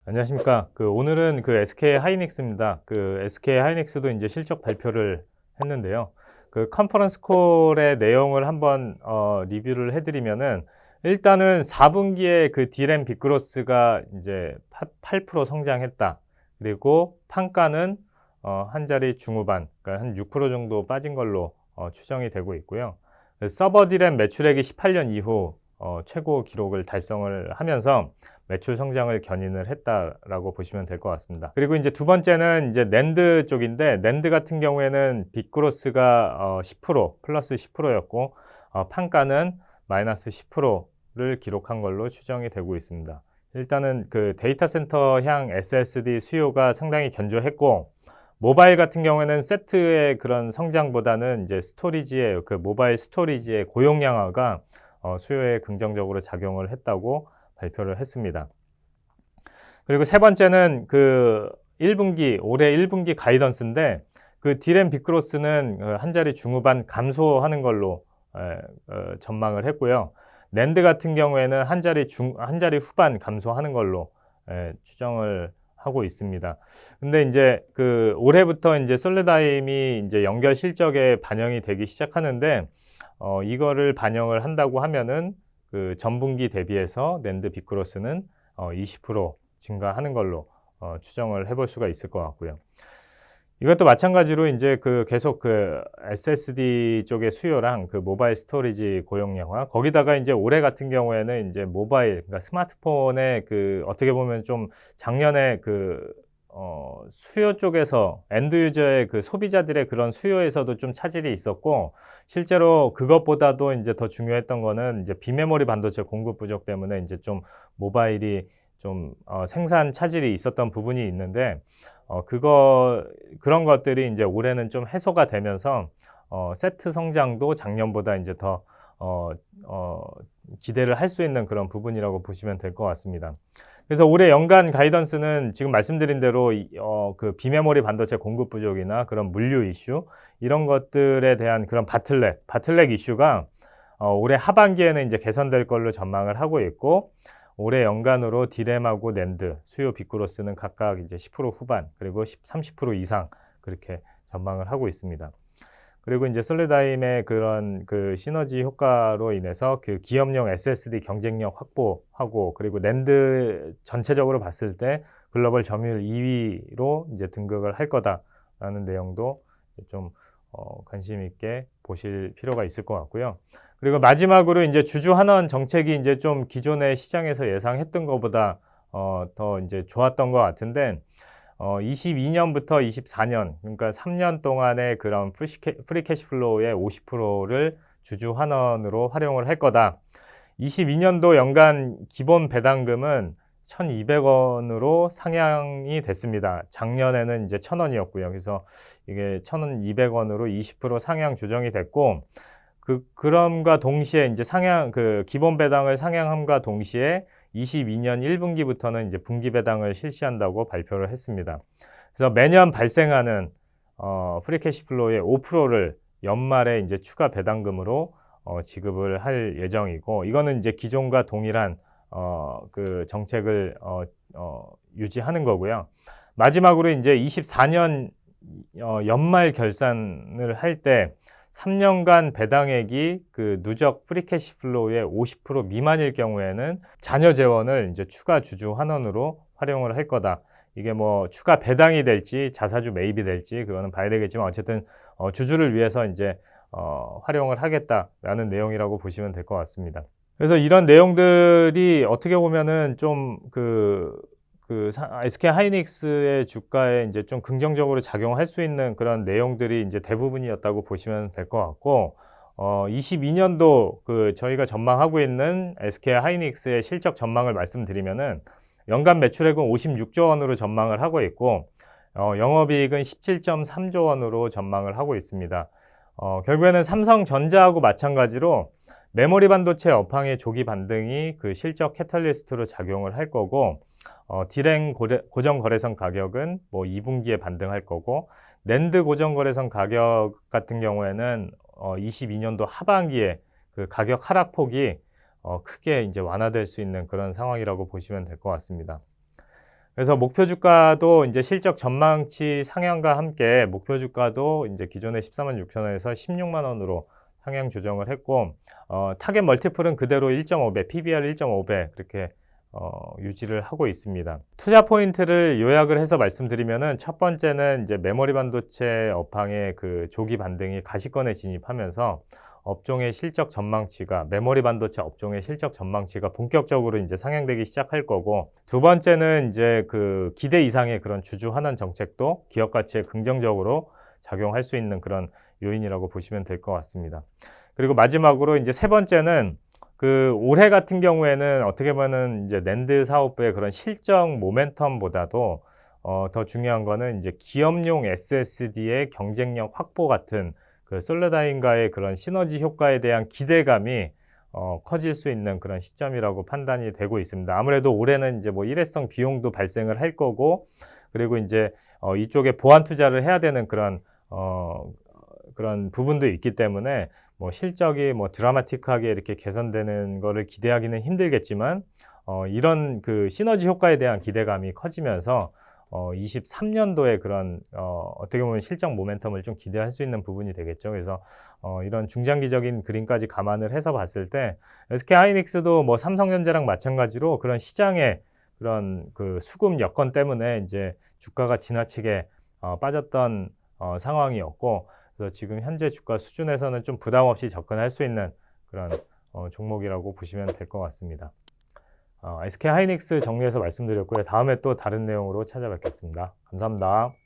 안녕하십니까. 오늘은 SK 하이닉스입니다. SK 하이닉스도 이제 실적 발표를 했는데요. 컨퍼런스 콜의 내용을 한번 리뷰를 해드리면은 일단은 4분기에 D램 빅그로스가 이제 8% 성장했다. 그리고 판가는 한 자리 중후반, 그러니까 한 6% 정도 빠진 걸로 추정이 되고 있고요. 서버 D램 매출액이 18년 이후 최고 기록을 달성을 하면서 매출 성장을 견인을 했다라고 보시면 될 것 같습니다. 그리고 이제 두 번째는 이제 낸드 쪽인데, 낸드 같은 경우에는 빅그로스가 10% 플러스 10%였고 판가는 마이너스 10%를 기록한 걸로 추정이 되고 있습니다. 일단은 데이터 센터 향 SSD 수요가 상당히 견조했고, 모바일 같은 경우에는 세트의 그런 성장보다는 이제 스토리지의 모바일 스토리지의 고용 양화가 수요에 긍정적으로 작용을 했다고 발표를 했습니다. 그리고 세 번째는 1분기, 올해 1분기 가이던스인데, D램 빅그로스는 한 자리 중후반 감소하는 걸로 전망을 했고요. 낸드 같은 경우에는 한 자리 후반 감소하는 걸로 추정을 하고 있습니다. 근데 이제 올해부터 이제 솔레다임이 이제 연결 실적에 반영이 되기 시작하는데, 이거를 반영을 한다고 하면은 전분기 대비해서 낸드 빅그로스는 20% 증가하는 걸로 추정을 해볼 수가 있을 것 같고요. 이것도 마찬가지로 이제 계속 SSD 쪽의 수요랑 모바일 스토리지 고용 양화, 거기다가 이제 올해 같은 경우에는 이제 모바일, 그러니까 스마트폰의 어떻게 보면 좀 작년에 수요 쪽에서 엔드 유저의 소비자들의 그런 수요에서도 좀 차질이 있었고, 실제로 그것보다도 이제 더 중요했던 거는 이제 비메모리 반도체 공급 부족 때문에 이제 좀 모바일이 좀 생산 차질이 있었던 부분이 있는데, 그런 것들이 이제 올해는 좀 해소가 되면서 세트 성장도 작년보다 이제 더 기대를 할 수 있는 그런 부분이라고 보시면 될 것 같습니다. 그래서 올해 연간 가이던스는 지금 말씀드린 대로 비메모리 반도체 공급 부족이나 그런 물류 이슈, 이런 것들에 대한 그런 바틀렉 이슈가 올해 하반기에는 이제 개선될 걸로 전망을 하고 있고, 올해 연간으로 D램하고 낸드 수요 빅그로스는 각각 이제 10% 후반, 그리고 30% 이상 그렇게 전망을 하고 있습니다. 그리고 이제 솔레다임의 그런 시너지 효과로 인해서 기업용 SSD 경쟁력 확보하고, 그리고 낸드 전체적으로 봤을 때 글로벌 점유율 2위로 이제 등극을 할 거다라는 내용도 좀 관심 있게 보실 필요가 있을 것 같고요. 그리고 마지막으로 이제 주주환원 정책이 이제 좀 기존의 시장에서 예상했던 것보다 더 이제 좋았던 것 같은데, 22년부터 24년, 그러니까 3년 동안의 그런 프리 캐시플로우의 50%를 주주 환원으로 활용을 할 거다. 22년도 연간 기본 배당금은 1,200원으로 상향이 됐습니다. 작년에는 이제 1,000원이었고요. 그래서 이게 1,200원으로 20% 상향 조정이 됐고, 그럼과 동시에 이제 기본 배당을 상향함과 동시에 22년 1분기부터는 이제 분기 배당을 실시한다고 발표를 했습니다. 그래서 매년 발생하는 프리 캐시플로우의 5%를 연말에 이제 추가 배당금으로 지급을 할 예정이고, 이거는 이제 기존과 동일한 정책을 유지하는 거고요. 마지막으로 이제 24년 연말 결산을 할 때 3년간 배당액이 누적 프리 캐시플로우의 50% 미만일 경우에는 자녀 재원을 이제 추가 주주 환원으로 활용을 할 거다. 이게 뭐 추가 배당이 될지 자사주 매입이 될지 그거는 봐야 되겠지만, 어쨌든 주주를 위해서 이제 활용을 하겠다라는 내용이라고 보시면 될 것 같습니다. 그래서 이런 내용들이 어떻게 보면은 좀 SK 하이닉스의 주가에 이제 좀 긍정적으로 작용할 수 있는 그런 내용들이 이제 대부분이었다고 보시면 될 것 같고, 22년도 저희가 전망하고 있는 SK 하이닉스의 실적 전망을 말씀드리면은, 연간 매출액은 56조 원으로 전망을 하고 있고, 영업이익은 17.3조 원으로 전망을 하고 있습니다. 결국에는 삼성전자하고 마찬가지로 메모리 반도체 업황의 조기 반등이 실적 캐탈리스트로 작용을 할 거고, D램 고정 거래선 가격은 뭐 2분기에 반등할 거고, 낸드 고정 거래선 가격 같은 경우에는 22년도 하반기에 가격 하락폭이 크게 이제 완화될 수 있는 그런 상황이라고 보시면 될 것 같습니다. 그래서 목표 주가도 이제 실적 전망치 상향과 함께 목표 주가도 이제 기존의 14만 6천 원에서 16만 원으로 상향 조정을 했고, 타겟 멀티플은 그대로 1.5배, PBR 1.5배 그렇게 유지를 하고 있습니다. 투자 포인트를 요약을 해서 말씀드리면은 첫 번째는 이제 메모리 반도체 업황의 그 조기 반등이 가시권에 진입하면서 업종의 실적 전망치가 메모리 반도체 업종의 실적 전망치가 본격적으로 이제 상향되기 시작할 거고, 두 번째는 이제 그 기대 이상의 그런 주주 환원 정책도 기업 가치에 긍정적으로 작용할 수 있는 그런 요인이라고 보시면 될 것 같습니다. 그리고 마지막으로 이제 세 번째는 그 올해 같은 경우에는 어떻게 보면 이제 낸드 사업부의 그런 실적 모멘텀보다도 더 중요한 거는 이제 기업용 SSD의 경쟁력 확보 같은 그 솔로다인과의 그런 시너지 효과에 대한 기대감이 커질 수 있는 그런 시점이라고 판단이 되고 있습니다. 아무래도 올해는 이제 뭐 일회성 비용도 발생을 할 거고, 그리고 이제 이쪽에 보완 투자를 해야 되는 그런 부분도 있기 때문에 뭐 실적이 뭐 드라마틱하게 이렇게 개선되는 거를 기대하기는 힘들겠지만, 이런 그 시너지 효과에 대한 기대감이 커지면서 23년도에 그런 어떻게 보면 실적 모멘텀을 좀 기대할 수 있는 부분이 되겠죠. 그래서 이런 중장기적인 그림까지 감안을 해서 봤을 때 SK하이닉스도 뭐 삼성전자랑 마찬가지로 그런 시장의 그런 그 수급 여건 때문에 이제 주가가 지나치게 빠졌던 상황이었고, 그래서 지금 현재 주가 수준에서는 좀 부담 없이 접근할 수 있는 그런 종목이라고 보시면 될 것 같습니다. SK하이닉스 정리해서 말씀드렸고요. 다음에 또 다른 내용으로 찾아뵙겠습니다. 감사합니다.